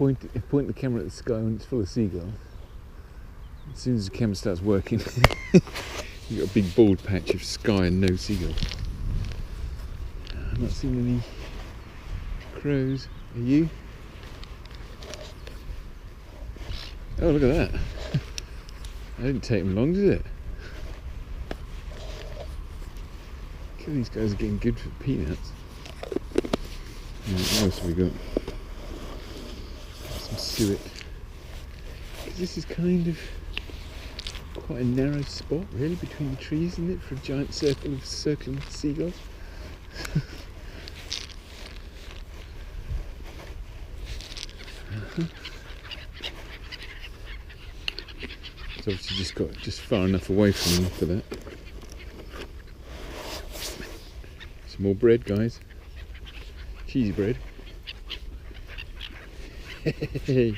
point the camera at the sky when it's full of seagulls. As soon as the camera starts working, you've got a big bald patch of sky and no seagulls. I'm not seeing any crows. Are you? Oh, look at that. That didn't take them long, did it? Look at these guys are getting good for peanuts. What else have we got? Some suet. Because this is kind of quite a narrow spot, really, between the trees, isn't it, for a giant circle of circling seagulls? It's obviously just got far enough away from them for that. Some more bread, guys. Cheesy bread. Hey.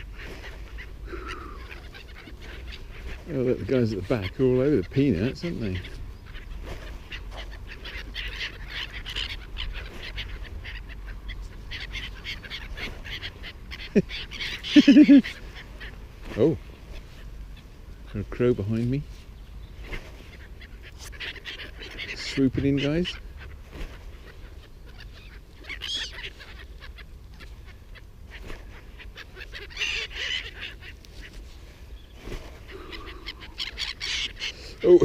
Oh, look, the guys at the back are all over the peanuts, aren't they? Oh, there's a crow behind me. Swooping in, guys. Oh,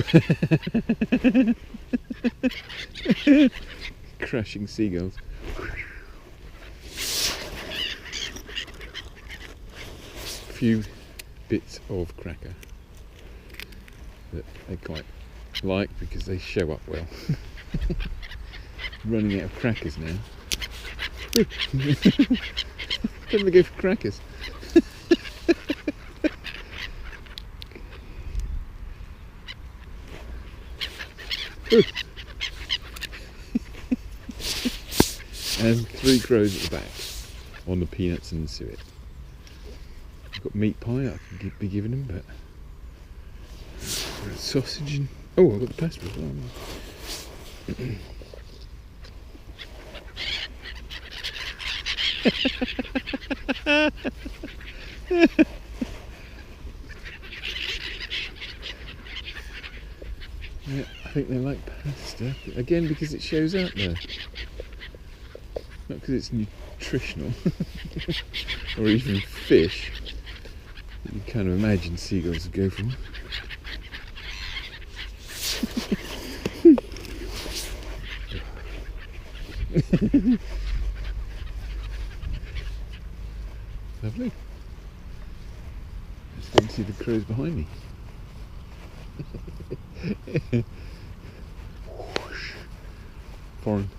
crashing seagulls. A few bits of cracker that they quite like because they show up well. Running out of crackers now. Don't they go for crackers? And 3 crows at the back on the peanuts and the suet. I've got meat pie I can be giving them, but sausage and oh, I've got the pasta as well. Yeah, I think they like pasta again because it shows up there, not because it's nutritional or even fish. You kind of imagine seagulls would go from. Lovely. Just don't see the crows behind me. Foreign.